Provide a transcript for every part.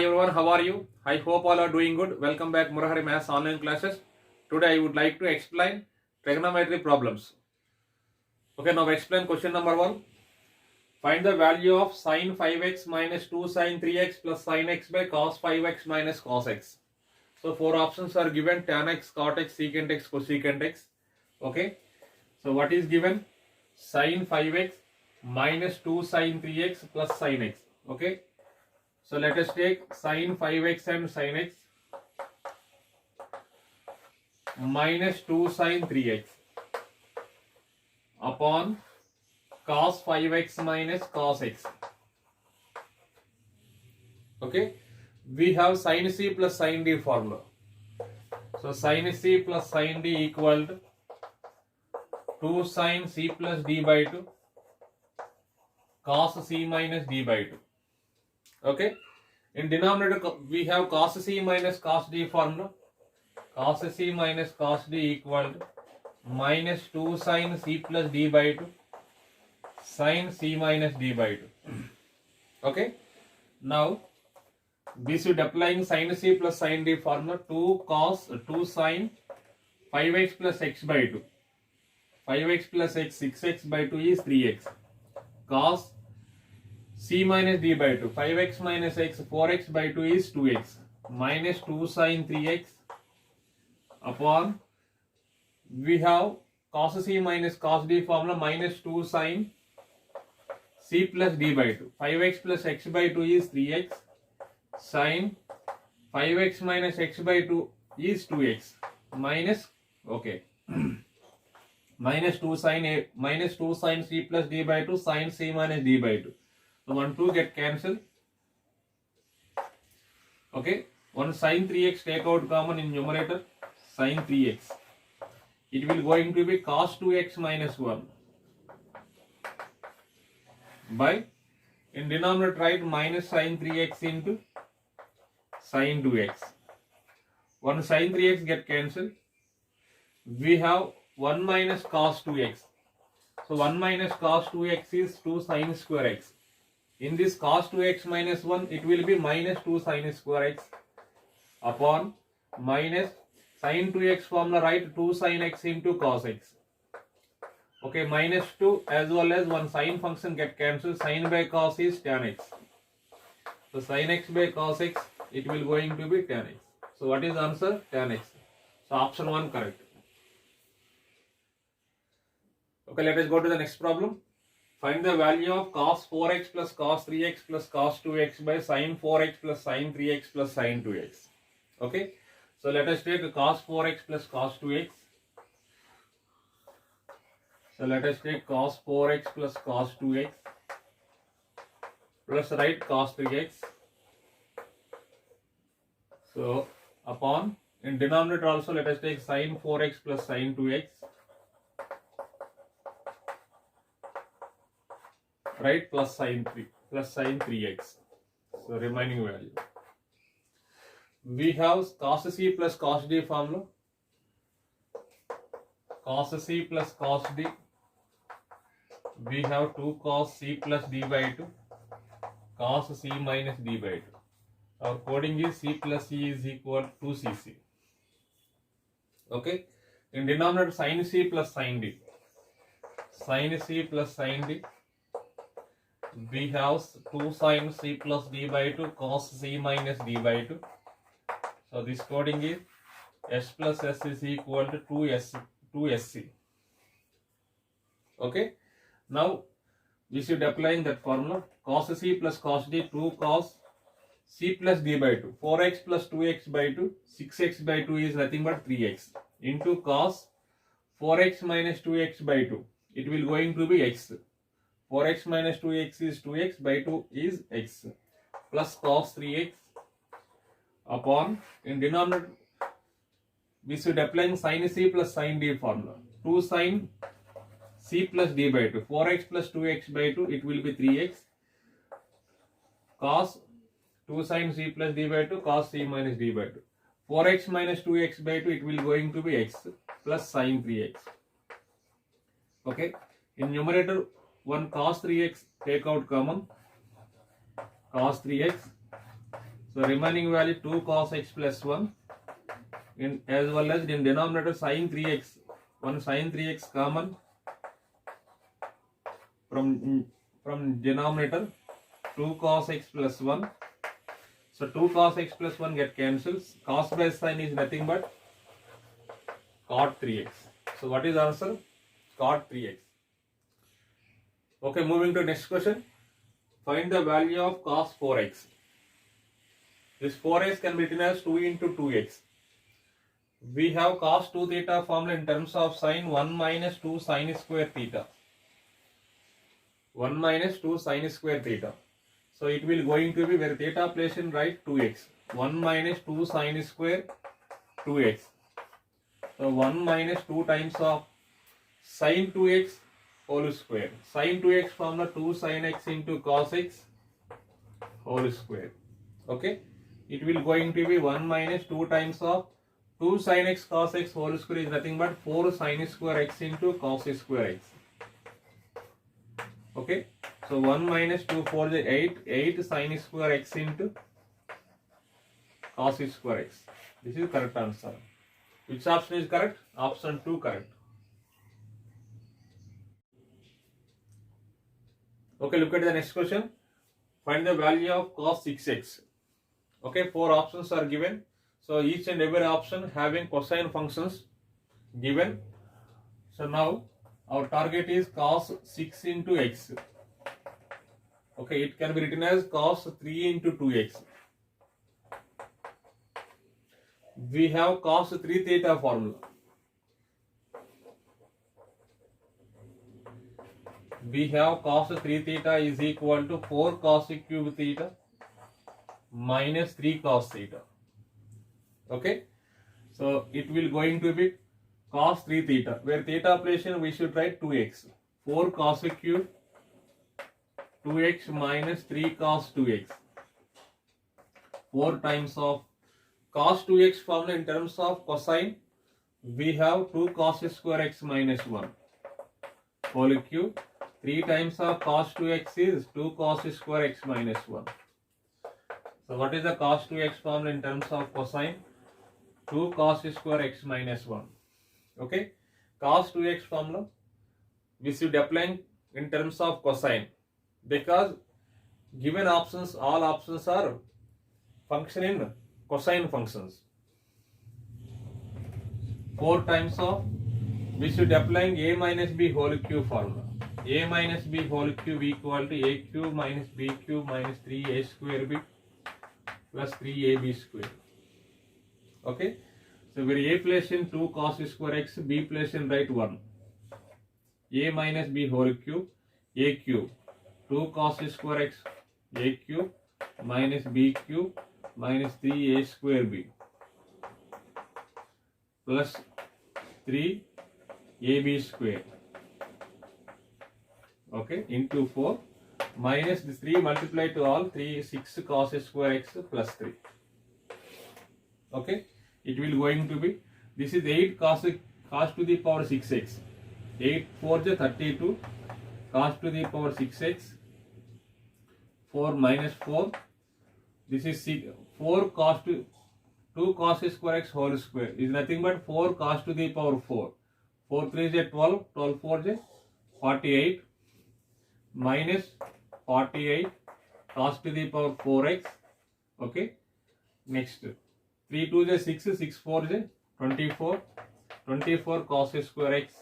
Hi everyone, how are you? I hope all are doing good. Welcome back Murahari Maths online classes. Today I would like to explain trigonometry problems. Okay, now explain question number 1. Find the value of sin 5x minus 2 sin 3x plus sin x by cos 5x minus cos x. So 4 options are given: tan x, cot x, secant x, cosecant x. Okay, so what is given? Sin 5x minus 2 sin 3x plus sin x. Okay, so let us take sin 5x and sin x minus 2 sin 3x upon cos 5x minus cos x. Okay, we have sin c plus sin d formula. So sin c plus sin d equal to 2 sin c plus d by 2 cos c minus d by 2. Okay, in denominator we have cos c minus cos d formula. Cos c minus cos d equal to minus 2 sin c plus d by 2 sin c minus d by 2. Okay, now this is applying sin c plus sin d formula. 2 cos 2 sin 5x plus x by 2. 5x plus x, 6x by 2 is 3x. Cos c minus d by 2. 5x minus x, 4x by 2 is 2x. Minus 2 sin 3x upon, we have cos c minus cos d formula, minus 2 sin c plus d by 2. 5x plus x by 2 is 3x. Sin 5x minus x by 2 is 2x. Minus, okay, minus 2 sin a, minus 2 sin c plus d by 2 sin c minus d by 2. So 1 2 get cancelled. Okay, 1 sin 3x take out common in numerator, sin 3x. It will going to be cos 2x minus 1 by, in denominator write minus sin 3x into sin 2x. 1 sin 3x get cancelled. We have 1 minus cos 2x. So 1 minus cos 2x is 2 sin square x. In this cos 2x minus 1, it will be minus 2 sin square x upon minus sin 2x formula, write 2 sin x into cos x. Okay, minus 2 as well as 1 sin function get cancelled. Sin by cos is tan x. So sin x by cos x, it will going to be tan x. So what is the answer? Tan x. So option 1 correct. Okay, let us go to the next problem. Find the value of cos 4x plus cos 3x plus cos 2x by sin 4x plus sin 3x plus sin 2x. Okay, so let us take cos 4x plus cos 2x. So let us take cos 4x plus cos 2x plus write cos 3x. So upon, in denominator also let us take sin 4x plus sin 2x. Right, plus sin 3x. So remaining value. We have cos c plus cos d formula. Cos c plus cos d. We have 2 cos c plus d by 2 cos c minus d by 2. Our coding is c plus c is equal to 2cc. Okay, in denominator sin c plus sin d. Sin c plus sin d. We have 2 sin c plus d by 2 cos c minus d by 2. So this coding is s plus s is equal to 2sc. Okay, now we should applying that formula. Cos c plus cos d, 2 cos c plus d by 2. 4x plus 2x by 2, 6x by 2 is nothing but 3x into cos 4x minus 2x by 2. It will going to be x. 4x minus 2x is 2x by 2 is x plus cos 3x upon, in denominator we should apply sin c plus sin d formula. 2 sin c plus d by 2. 4x plus 2x by 2, it will be 3x cos 2 sin c plus d by 2 cos c minus d by 2. 4x minus 2x by 2, it will going to be x plus sin 3x. Okay, in numerator 1 cos 3x take out common, cos 3x So remaining value 2 cos x plus 1 in as well as in denominator sin 3x. One sin 3x common from denominator 2 cos x plus 1. So 2 cos x plus 1 get cancels. Cos by sin is nothing but cot 3x. So what is answer? Cot 3x. Okay, moving to next question. Find the value of cos 4x. This 4x can be written as 2 into 2x. We have cos 2 theta formula in terms of sin 1 minus 2 sin square theta. 1 minus 2 sin square theta. So it will going to be where theta place in right 2x. 1 minus 2 sin square 2x. So 1 minus 2 times of sin 2x whole square. Sin 2x formula 2 sin x into cos x whole square. Okay. It will going to be 1 minus 2 times of 2 sin x cos x whole square is nothing but 4 sin square x into cos square x. Okay. So 1 minus 2 4 is 8 sin square x into cos square x. This is correct answer. Which option is correct? Option 2 correct. Okay, look at the next question. Find the value of cos 6x. Okay, 4 options are given. So each and every option having cosine functions given. So now our target is cos 6 into x. Okay, it can be written as cos 3 into 2x. We have cos 3 theta formula. We have cos 3 theta is equal to 4 cos cube theta minus 3 cos theta. Okay, so it will going to be cos 3 theta, where theta place in we should write 2x. 4 cos cube 2x minus 3 cos 2x. 4 times of cos 2x formula in terms of cosine, we have 2 cos square x minus 1 whole cube. 3 times of cos 2x is 2 cos square x minus 1. So what is the cos 2x formula in terms of cosine? 2 cos square x minus 1. Okay, cos 2x formula we should apply in terms of cosine, because given options, all options are function in cosine functions. 4 times of we should apply a minus b whole cube formula. A minus b whole cube equal to a cube minus b cube minus 3a square b plus 3ab square. Okay, so where a place in 2 cos square x, b place in right 1. A minus b whole cube, a cube 2 cos square x, a cube minus b cube minus 3a square b plus 3ab square. Okay, into 4 minus this 3 multiplied to all 3 6 cos square x plus 3. Okay, it will going to be, this is 8 cos to the power 6x. 8 4 is 32 cos to the power 6x. 4 minus 4, this is 4 cos to 2 cos square x whole square is nothing but 4 cos to the power 4. 4 3 is 12, 12 4 is 48 minus 48 cos to the power 4x. Okay, next 3 2 is 6, 6 4 is 24, 24 cos square x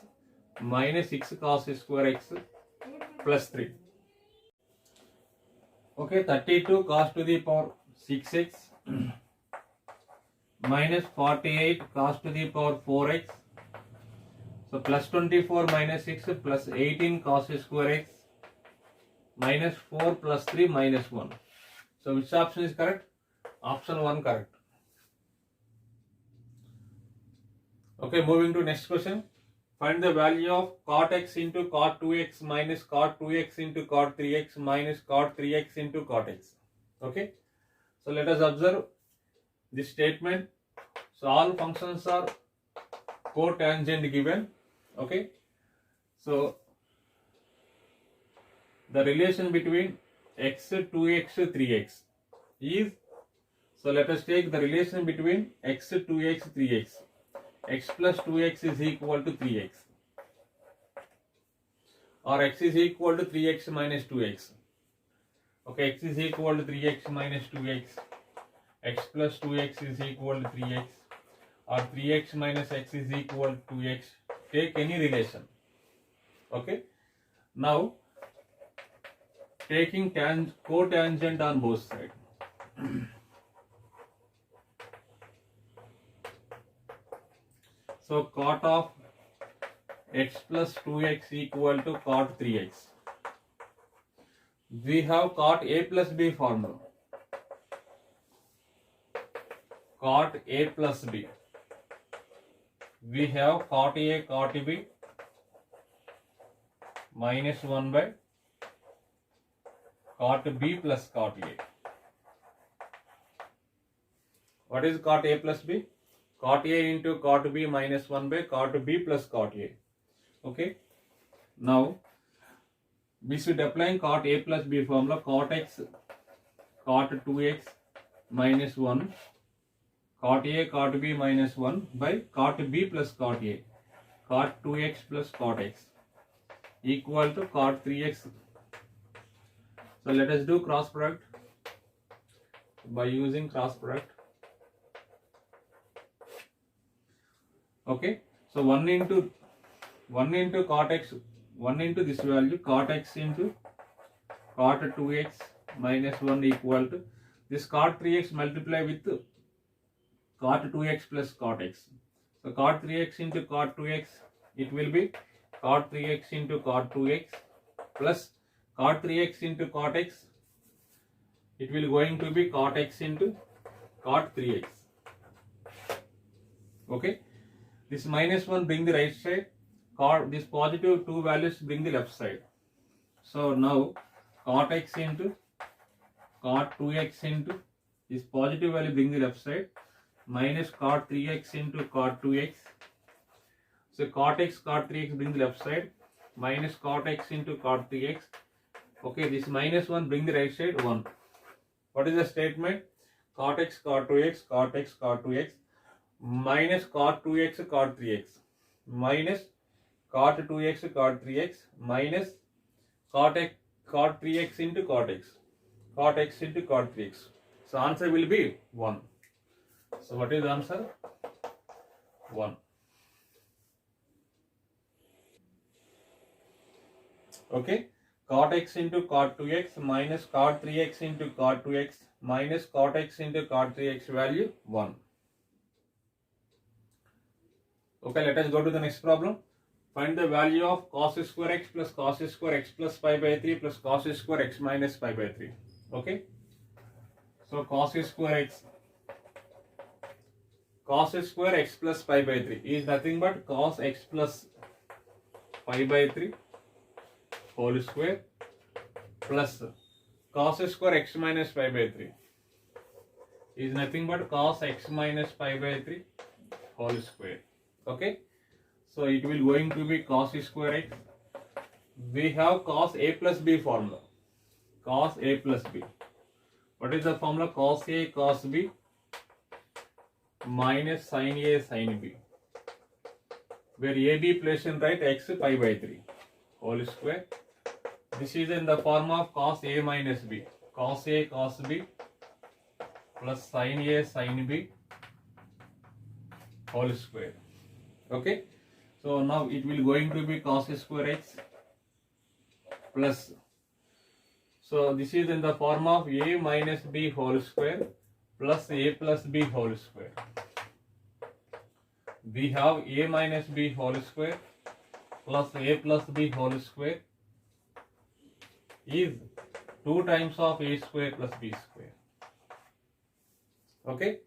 minus 6 cos square x plus 3. Okay, 32 cos to the power 6x minus 48 cos to the power 4x. So plus 24 minus 6 plus 18 cos square x minus 4 plus 3 minus 1. So which option is correct? Option 1 correct. Okay, moving to next question. Find the value of cot x into cot 2x minus cot 2x into cot 3x minus cot 3x into cot x. Okay, so let us observe this statement. So all functions are cotangent given. Okay, so the relation between x 2x 3x is So let us take the relation between x, 2x, 3x. X plus 2x is equal to 3x. Or x is equal to 3x minus 2x. Okay, x is equal to 3x minus 2x. X plus 2x is equal to 3x. Or 3x minus x is equal to 2x. Take any relation. Okay. Now, taking cotangent on both sides. So cot of x plus 2x equal to cot 3x. We have cot a plus b formula. Cot a plus b. We have cot a, cot b minus 1 by cot b plus cot a. What is cot a plus b? Cot a into cot b minus 1 by cot b plus cot a. Okay. Now, we should apply cot a plus b formula. Cot x, cot 2x minus 1. Cot a, cot b minus 1 by cot b plus cot a. Cot 2x plus cot x equal to cot 3x. So let us do cross product by using cross product. Okay, so 1 into cot x, 1 into this value, cot x into cot 2x minus 1 equal to this cot 3x multiply with cot 2x plus cot x. So cot 3x into cot 2x, it will be cot 3x into cot 2x plus cot 3x into cot x, it will going to be cot x into cot 3x. Okay. This minus 1 bring the right side, this positive 2 values bring the left side. So now cot x into cot 2x into this positive value bring the left side minus cot 3x into cot 2x. So cot x, cot 3x bring the left side minus cot x into cot 3x. Okay, this minus 1 bring the right side 1. What is the statement? Cot x, cot 2x, cot x, cot 2x minus cot 2x, cot 3x minus cot 2x, cot 3x minus cot 3x into cot x. Cot x into cot 3x. So answer will be 1. So what is the answer? 1. Okay. Cot x into cot 2x minus cot 3x into cot 2x minus cot x into cot 3x value 1. Okay, let us go to the next problem. Find the value of cos square x plus cos square x plus pi by 3 plus cos square x minus pi by 3. Okay. So cos square x plus pi by 3 is nothing but cos x plus pi by 3 whole square plus cos square x minus pi by 3 is nothing but cos x minus pi by 3 whole square. Okay, so it will going to be cos square x. We have cos a plus b formula. Cos a plus b. What is the formula? Cos a cos b minus sin a sin b. Where a b placed in right, x pi by 3 whole square. This is in the form of cos a minus b. Cos a cos b plus sin a sin b whole square. Okay, so now it will going to be cos square x plus, so this is in the form of a minus b whole square plus a plus b whole square. We have a minus b whole square plus a plus b whole square is 2 times of a square plus b square. Okay.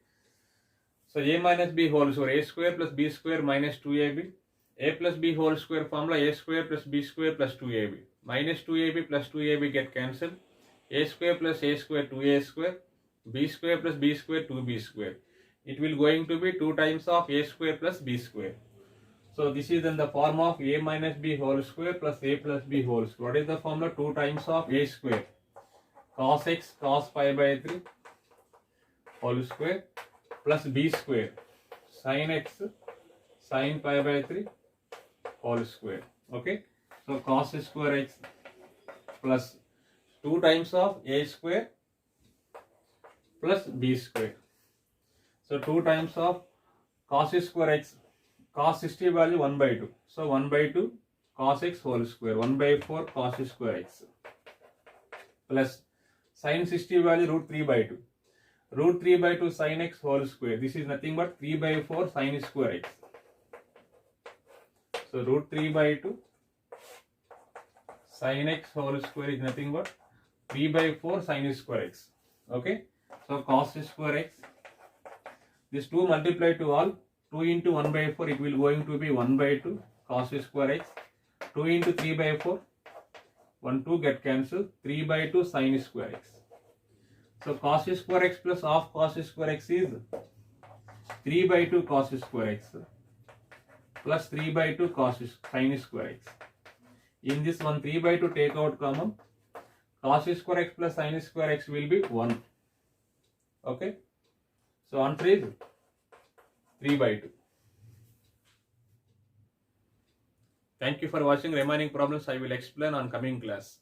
So a minus b whole square, a square plus b square minus 2ab, a plus b whole square formula, a square plus b square plus 2ab, minus 2ab plus 2ab get cancelled, a square plus a square 2a square, b square plus b square 2b square. It will going to be 2 times of a square plus b square. So this is in the form of a minus b whole square plus a plus b whole square. What is the formula? 2 times of a square, cos x cos pi by 3 whole square plus b square sin x sin pi by 3 whole square. Okay, so cos square x plus 2 times of a square plus b square. So 2 times of cos square x, cos 60 value 1 by 2. So 1 by 2 cos x whole square, 1 by 4 cos square x plus sin 60 value root 3 by 2. Root 3 by 2 sin x whole square. This is nothing but 3 by 4 sin square x. So root 3 by 2 sin x whole square is nothing but 3 by 4 sin square x. Okay. So cos square x. This 2 multiply to all. 2 into 1 by 4 it will going to be 1 by 2 cos square x. 2 into 3 by 4. 1 2 get cancelled. 3 by 2 sin square x. So cos square x plus half cos square x is 3 by 2 cos square x plus 3 by 2 cos sin square x. In this one 3 by 2 take out common. Cos square x plus sin square x will be 1. Okay. So answer is 3 by 2. Thank you for watching. Remaining problems I will explain on coming class.